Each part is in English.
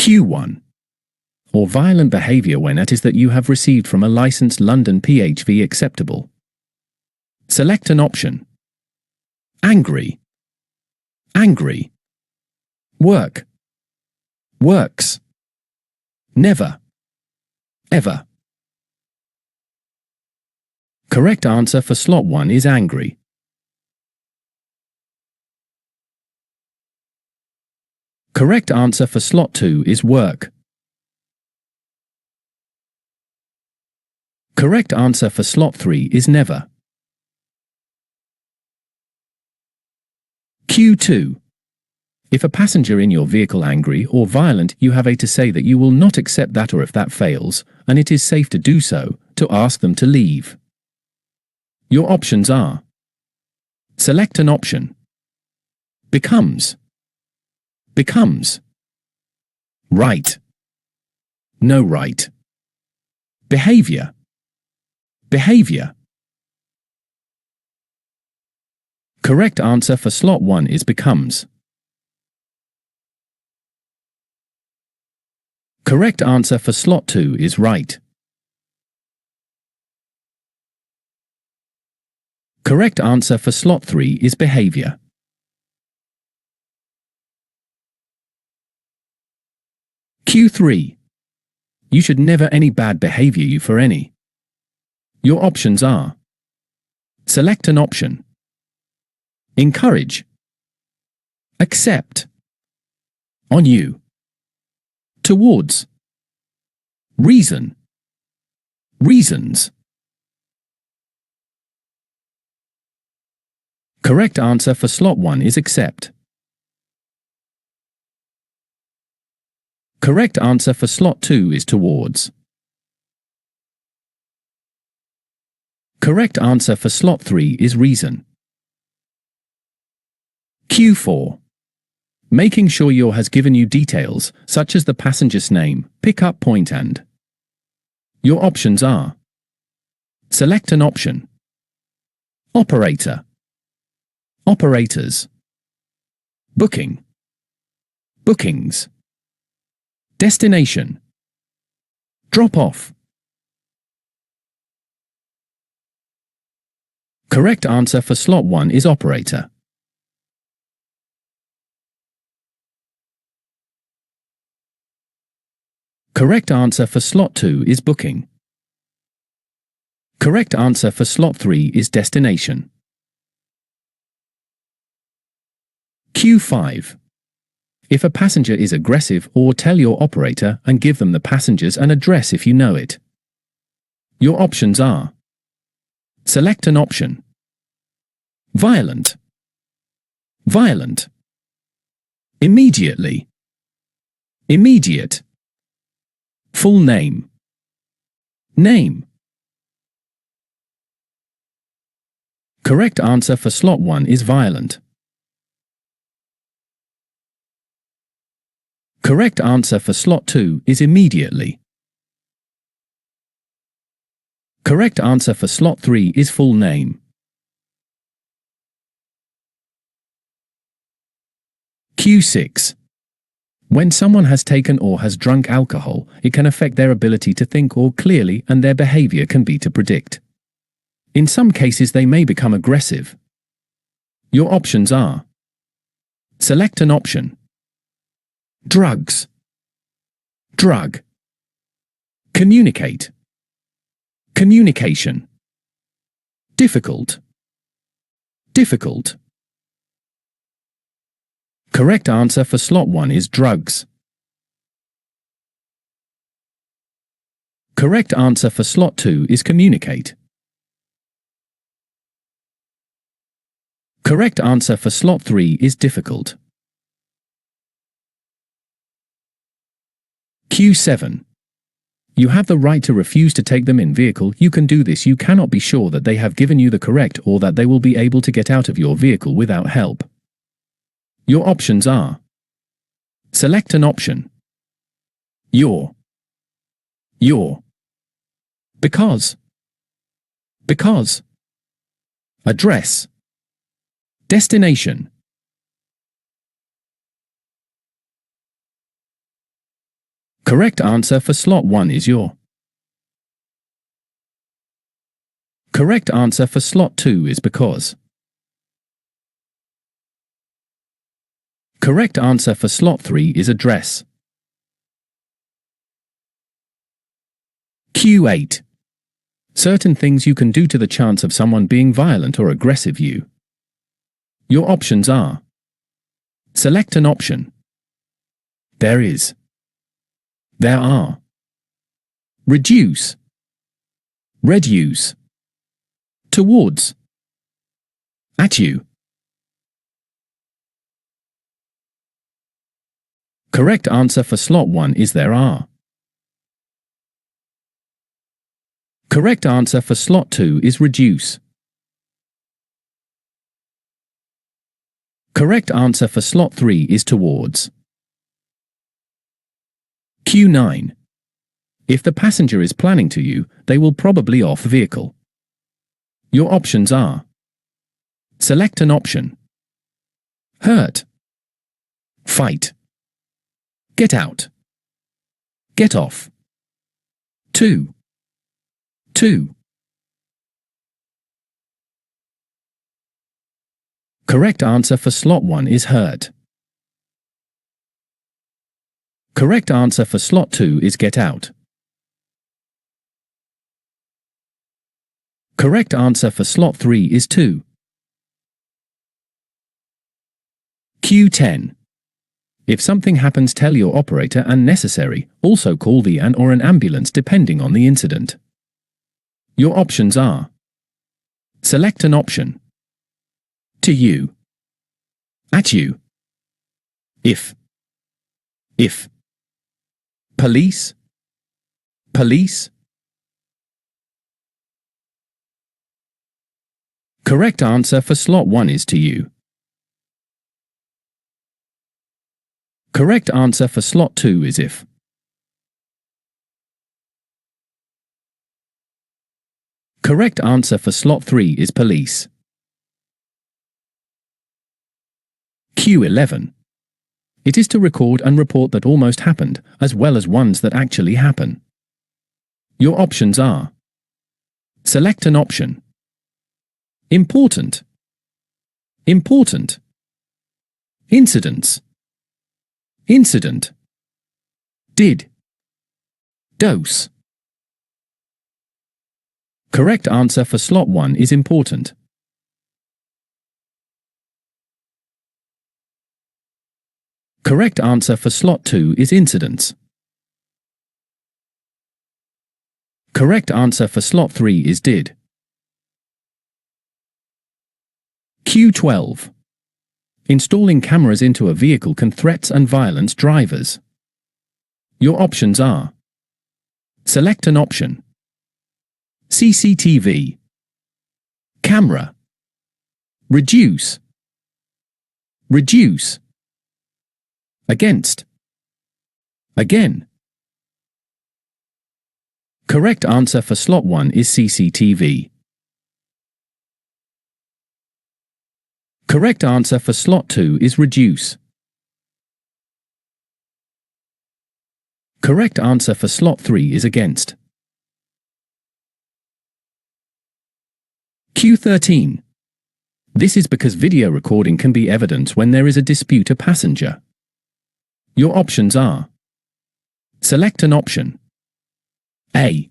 Q1. Or violent behavior when it is that you have received from a licensed London PHV acceptable. Select an option. Angry. Angry. Work. Works. Never. Ever. Correct answer for slot 1 is angry. Correct answer for slot 2 is work. Correct answer for slot 3 is never. Q2. If a passenger in your vehicle angry or violent, you have to say that you will not accept that, or if that fails, and it is safe to do so, to ask them to leave. Your options are: select an option. Becomes. Becomes. Right. No right. Behavior. Behavior. Correct answer for slot 1 is becomes. Correct answer for slot 2 is right. Correct answer for slot 3 is behavior. Q3. You should never any bad behavior you for any. Your options are: select an option. Encourage. Accept. On you. Towards. Reason. Reasons. Correct answer for slot 1 is accept. Correct answer for slot 2 is towards. Correct answer for slot 3 is reason. Q4. Making sure your has given you details, such as the passenger's name, pick-up point and. Your options are: select an option. Operator. Operators. Booking. Bookings. Destination. Drop off. Correct answer for slot 1 is operator. Correct answer for slot 2 is booking. Correct answer for slot 3 is destination. Q5. If a passenger is aggressive, or tell your operator and give them the passengers an address if you know it. Your options are: select an option. Violent. Violent. Immediately. Immediate. Full name. Name. Correct answer for slot 1 is violent. Correct answer for slot 2 is immediately. Correct answer for slot 3 is full name. Q6. When someone has taken or has drunk alcohol, it can affect their ability to think or clearly, and their behavior can be to predict. In some cases they may become aggressive. Your options are: select an option. Drugs. Drug. Communicate. Communication. Difficult. Difficult. Correct answer for slot 1 is drugs. Correct answer for slot 2 is communicate. Correct answer for slot 3 is difficult. Q7. You have the right to refuse to take them in vehicle. You can do this. You cannot be sure that they have given you the correct or that they will be able to get out of your vehicle without help. Your options are: select an option. Your. Because. Address. Destination. Correct answer for slot 1 is your. Correct answer for slot 2 is because. Correct answer for slot 3 is address. Q8. Certain things you can do to the chance of someone being violent or aggressive you. Your options are. Select an option. There is. There are. Reduce. Reduce. Towards. At you. Correct answer for slot 1 is there are. Correct answer for slot 2 is reduce. Correct answer for slot 3 is towards. Q9. If the passenger is planning to you, they will probably off vehicle. Your options are. Select an option. Hurt. Fight. Get out. Get off. 2. Correct answer for slot 1 is hurt. Correct answer for slot 2 is get out. Correct answer for slot 3 is 2. Q10. If something happens, tell your operator and necessary, also call the AN or an ambulance depending on the incident. Your options are. Select an option. To you. At you. If. Police. Police. Correct answer for slot 1 is to you. Correct answer for slot 2 is if. Correct answer for slot 3 is police. Q11. It is to record and report that almost happened, as well as ones that actually happen. Your options are. Select an option. Important. Important. Incidents. Incident. Did. Dose. Correct answer for slot 1 is important. Correct answer for slot 2 is incidents. Correct answer for slot 3 is did. Q12. Installing cameras into a vehicle can threaten and violence drivers. Your options are. Select an option. CCTV. Camera. Reduce. Reduce. Against. Again. Correct answer for slot 1 is CCTV. Correct answer for slot 2 is reduce. Correct answer for slot 3 is against. Q13. This is because video recording can be evidence when there is a dispute a passenger. Your options are. Select an option. A.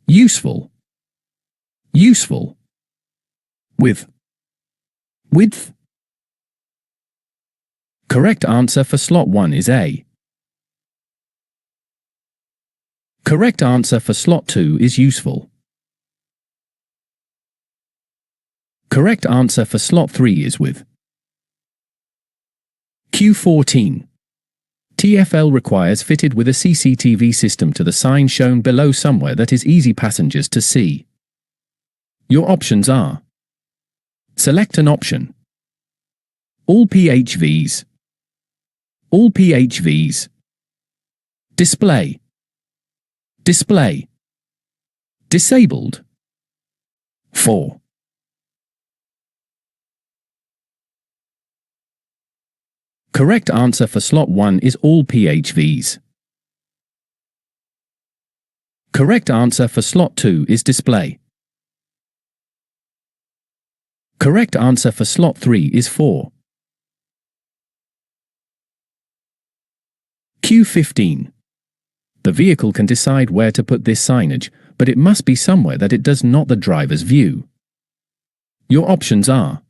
Useful. Useful. With. Width. Correct answer for slot 1 is A. Correct answer for slot 2 is useful. Correct answer for slot 3 is with. Q14. TFL requires fitted with a CCTV system to the sign shown below somewhere that is easy passengers to see. Your options are. Select an option. All PHVs. All PHVs. Display. Display. Disabled. 4. Correct answer for slot 1 is all PHVs. Correct answer for slot 2 is display. Correct answer for slot 3 is 4. Q15. The vehicle can decide where to put this signage, but it must be somewhere that it does not the driver's view. Your options are: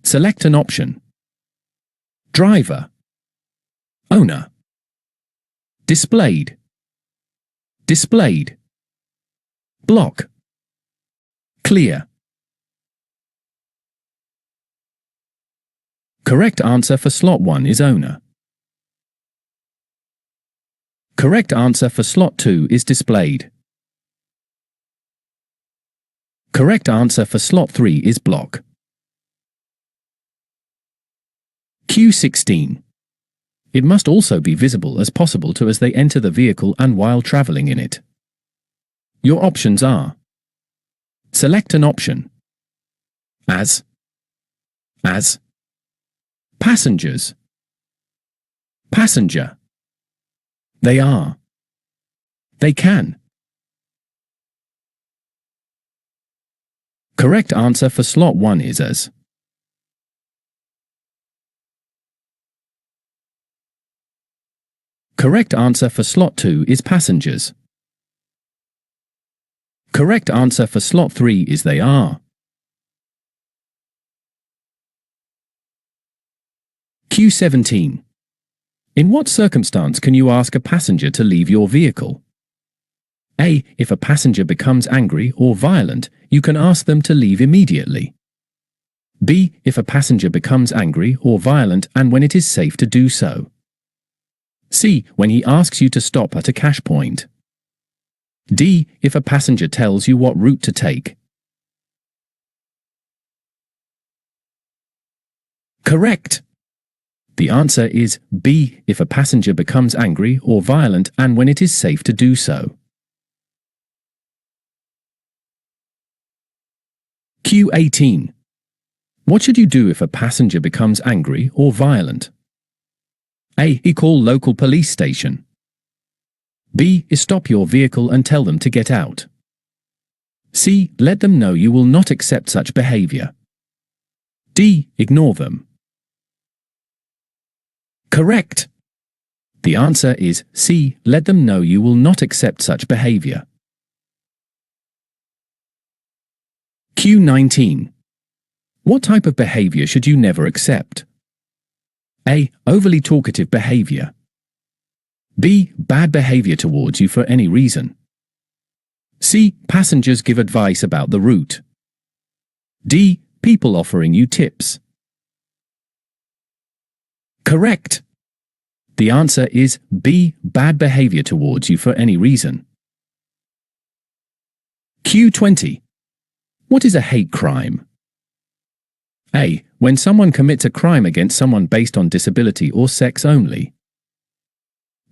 select an option. Driver. Owner. Displayed. Displayed. Block. Clear. Correct answer for slot 1 is owner. Correct answer for slot 2 is displayed. Correct answer for slot 3 is block. Q16. It must also be visible as possible to as they enter the vehicle and while traveling in it. Your options are: select an option. As. Passengers. Passenger. They are. They can. Correct answer for slot 1 is as. Correct answer for slot 2 is passengers. Correct answer for slot 3 is they are. Q17. In what circumstance can you ask a passenger to leave your vehicle? A. If a passenger becomes angry or violent, you can ask them to leave immediately. B. If a passenger becomes angry or violent and when it is safe to do so. C. When he asks you to stop at a cash point. D. If a passenger tells you what route to take. Correct. The answer is B. If a passenger becomes angry or violent and when it is safe to do so. Q18. What should you do if a passenger becomes angry or violent? A. Call local police station. B. Stop your vehicle and tell them to get out. C. Let them know you will not accept such behavior. D. Ignore them. Correct. The answer is C. Let them know you will not accept such behavior. Q19. What type of behavior should you never accept? A. Overly talkative behavior. B. Bad behavior towards you for any reason. C. Passengers give advice about the route. D. People offering you tips. Correct. The answer is B. Bad behavior towards you for any reason. Q20. What is a hate crime? A. When someone commits a crime against someone based on disability or sex only.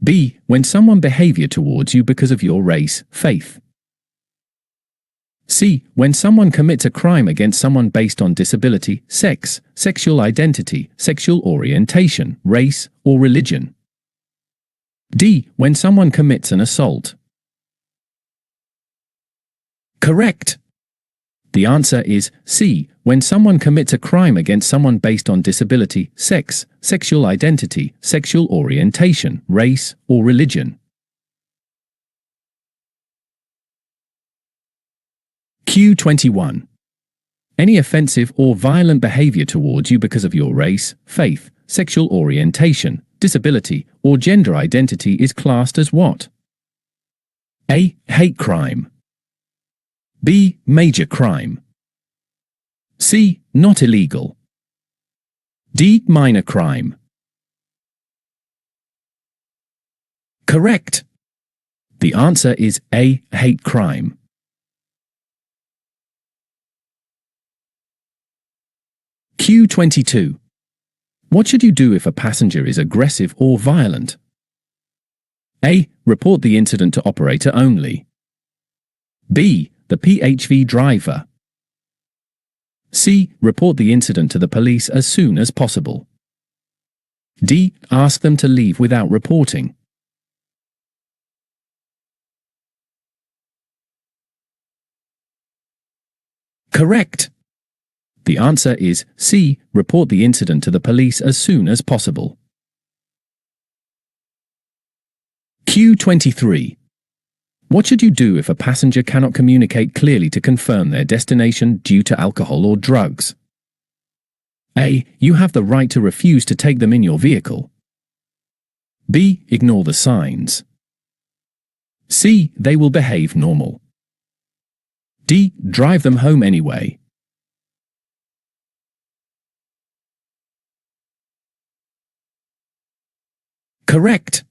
B. When someone behavior towards you because of your race, faith. C. When someone commits a crime against someone based on disability, sex, sexual identity, sexual orientation, race, or religion. D. When someone commits an assault. Correct. The answer is C. When someone commits a crime against someone based on disability, sex, sexual identity, sexual orientation, race, or religion. Q21. Any offensive or violent behavior towards you because of your race, faith, sexual orientation, disability, or gender identity is classed as what? A. Hate crime. B. Major crime. C. Not illegal. D. Minor crime. Correct. The answer is A. Hate crime. Q22. What should you do if a passenger is aggressive or violent? A. Report the incident to operator only. B. The PHV driver. C. Report the incident to the police as soon as possible. D. Ask them to leave without reporting. Correct. The answer is C. Report the incident to the police as soon as possible. Q23. What should you do if a passenger cannot communicate clearly to confirm their destination due to alcohol or drugs? A. You have the right to refuse to take them in your vehicle. B. Ignore the signs. C. They will behave normal. D. Drive them home anyway. Correct.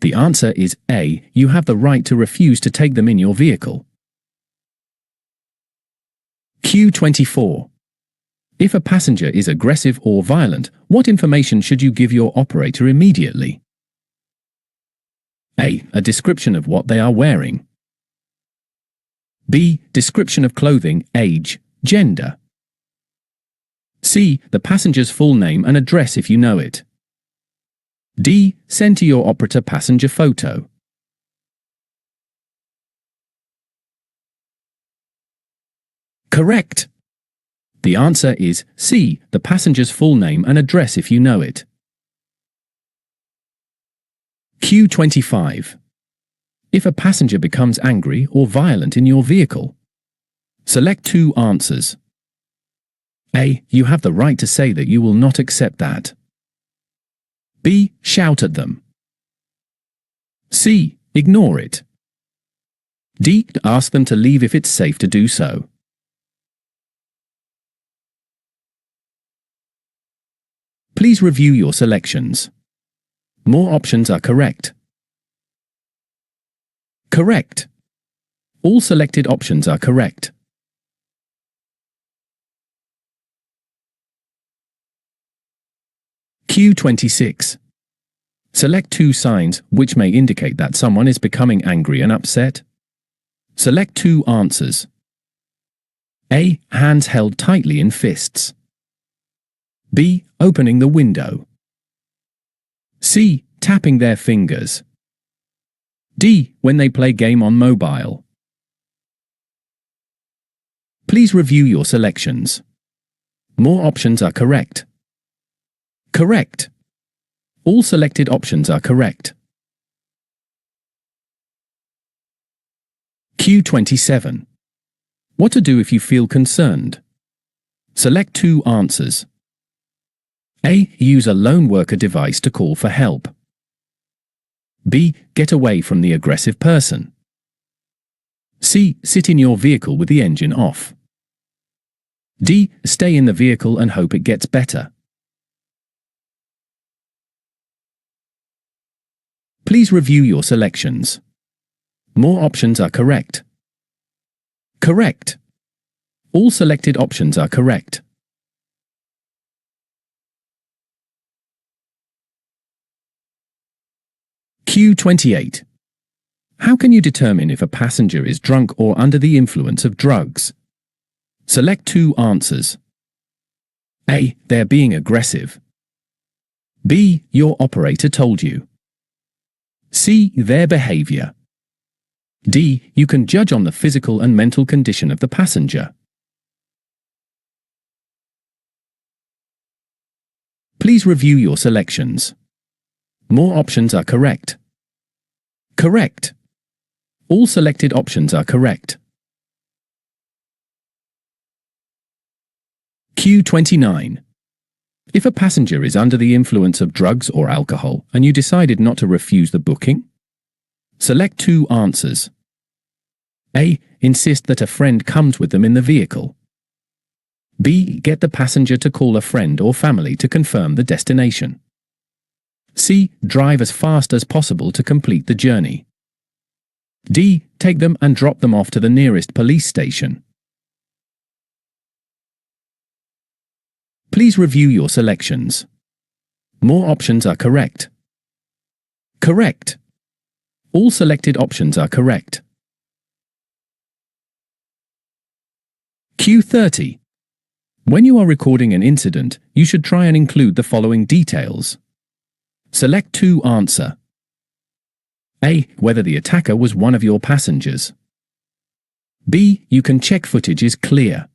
The answer is A. You have the right to refuse to take them in your vehicle. Q24. If a passenger is aggressive or violent, what information should you give your operator immediately? A. A description of what they are wearing. B. Description of clothing, age, gender. C. The passenger's full name and address if you know it. D. Send to your operator passenger photo. Correct. The answer is C. The passenger's full name and address if you know it. Q25. If a passenger becomes angry or violent in your vehicle, select two answers. A. You have the right to say that you will not accept that. B. Shout at them. C. Ignore it. D. Ask them to leave if it's safe to do so. Please review your selections. More options are correct. Correct. All selected options are correct. Q26. Select two signs which may indicate that someone is becoming angry and upset. Select two answers. A. Hands held tightly in fists. B. Opening the window. C. Tapping their fingers. D. When they play game on mobile. Please review your selections. More options are correct. Correct. All selected options are correct. Q27. What to do if you feel concerned? Select two answers. A. Use a lone worker device to call for help. B. Get away from the aggressive person. C. Sit in your vehicle with the engine off. D. Stay in the vehicle and hope it gets better. Please review your selections. More options are correct. Correct. All selected options are correct. Q28. How can you determine if a passenger is drunk or under the influence of drugs? Select two answers. A. They're being aggressive. B. Your operator told you. C. Their behavior. D. You can judge on the physical and mental condition of the passenger. Please review your selections. More options are correct. Correct. All selected options are correct. Q29. If a passenger is under the influence of drugs or alcohol and you decided not to refuse the booking, select two answers. A. Insist that a friend comes with them in the vehicle. B. Get the passenger to call a friend or family to confirm the destination. C. Drive as fast as possible to complete the journey. D. Take them and drop them off to the nearest police station. Please review your selections. More options are correct. Correct. All selected options are correct. Q30. When you are recording an incident, you should try and include the following details. Select 2 answer. A. Whether the attacker was one of your passengers. B. You can check footage is clear.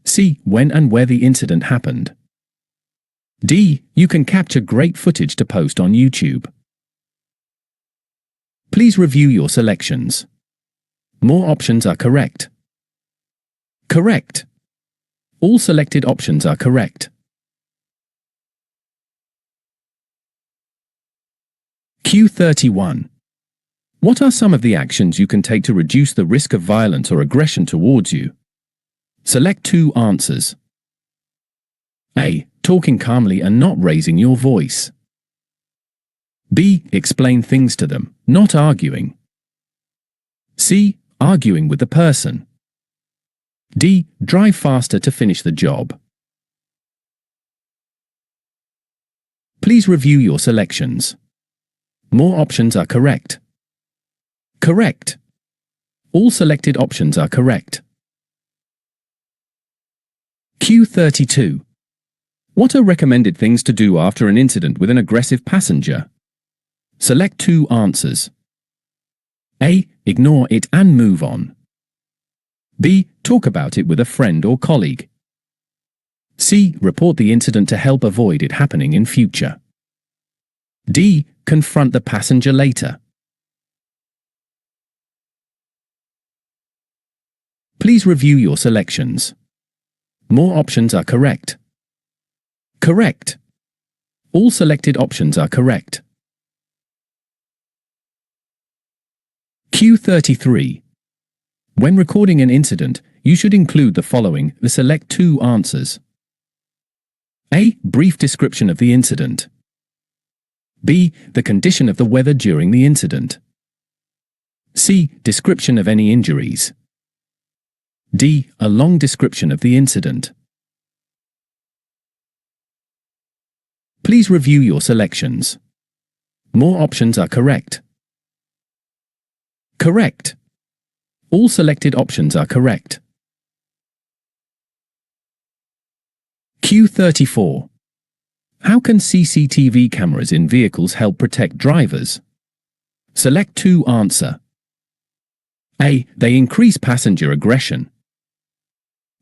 C. When and where the incident happened. D. You can capture great footage to post on YouTube. Please review your selections. More options are correct. Correct. All selected options are correct. Q31. What are some of the actions you can take to reduce the risk of violence or aggression towards you? Select 2 answers. A. Talking calmly and not raising your voice. B. Explain things to them, not arguing. C. Arguing with the person. D. Drive faster to finish the job. Please review your selections. More options are correct. Correct. All selected options are correct. Q32. What are recommended things to do after an incident with an aggressive passenger? Select 2 answers. A. Ignore it and move on. B. Talk about it with a friend or colleague. C. Report the incident to help avoid it happening in future. D. Confront the passenger later. Please review your selections. More options are correct. Correct. All selected options are correct. Q33. When recording an incident, you should include the following. Select 2 answers. A. Brief description of the incident. B. The condition of the weather during the incident. C. Description of any injuries. D. A long description of the incident. Please review your selections. More options are correct. Correct. All selected options are correct. Q34. How can CCTV cameras in vehicles help protect drivers? Select 2 answer. A. They increase passenger aggression.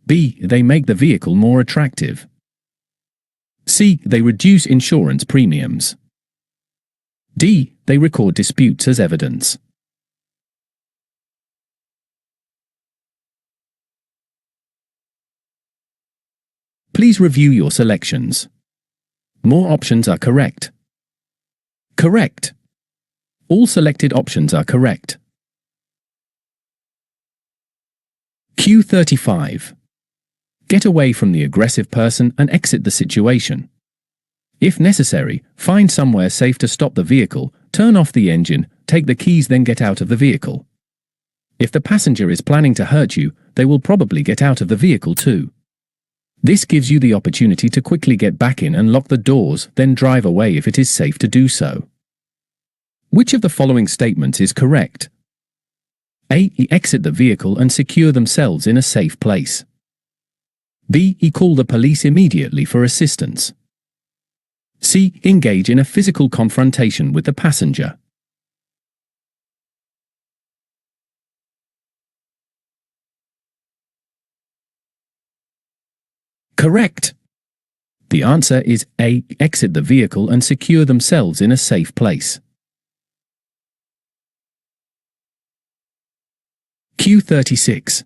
B. They make the vehicle more attractive. C. They reduce insurance premiums. D. They record disputes as evidence. Please review your selections. More options are correct. Correct. All selected options are correct. Q35. Get away from the aggressive person and exit the situation. If necessary, find somewhere safe to stop the vehicle, turn off the engine, take the keys, then get out of the vehicle. If the passenger is planning to hurt you, they will probably get out of the vehicle too. This gives you the opportunity to quickly get back in and lock the doors, then drive away if it is safe to do so. Which of the following statements is correct? A. Exit the vehicle and secure themselves in a safe place. B. Call the police immediately for assistance. C. Engage in a physical confrontation with the passenger. Correct. The answer is A. Exit the vehicle and secure themselves in a safe place. Q36.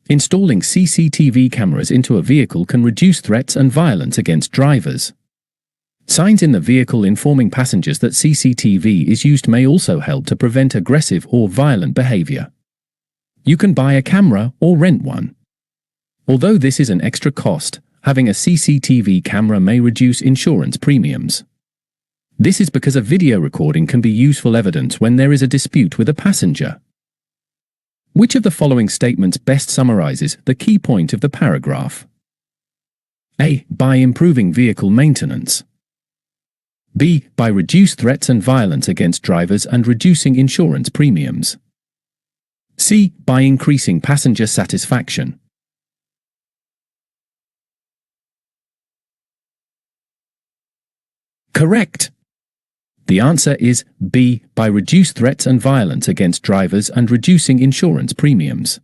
Installing CCTV cameras into a vehicle can reduce threats and violence against drivers. Signs in the vehicle informing passengers that CCTV is used may also help to prevent aggressive or violent behavior. You can buy a camera or rent one. Although this is an extra cost, having a CCTV camera may reduce insurance premiums. This is because a video recording can be useful evidence when there is a dispute with a passenger. Which of the following statements best summarizes the key point of the paragraph? A. By improving vehicle maintenance. B. By reduce threats and violence against drivers and reducing insurance premiums. C. By increasing passenger satisfaction. Correct. The answer is B, by reduced threats and violence against drivers and reducing insurance premiums.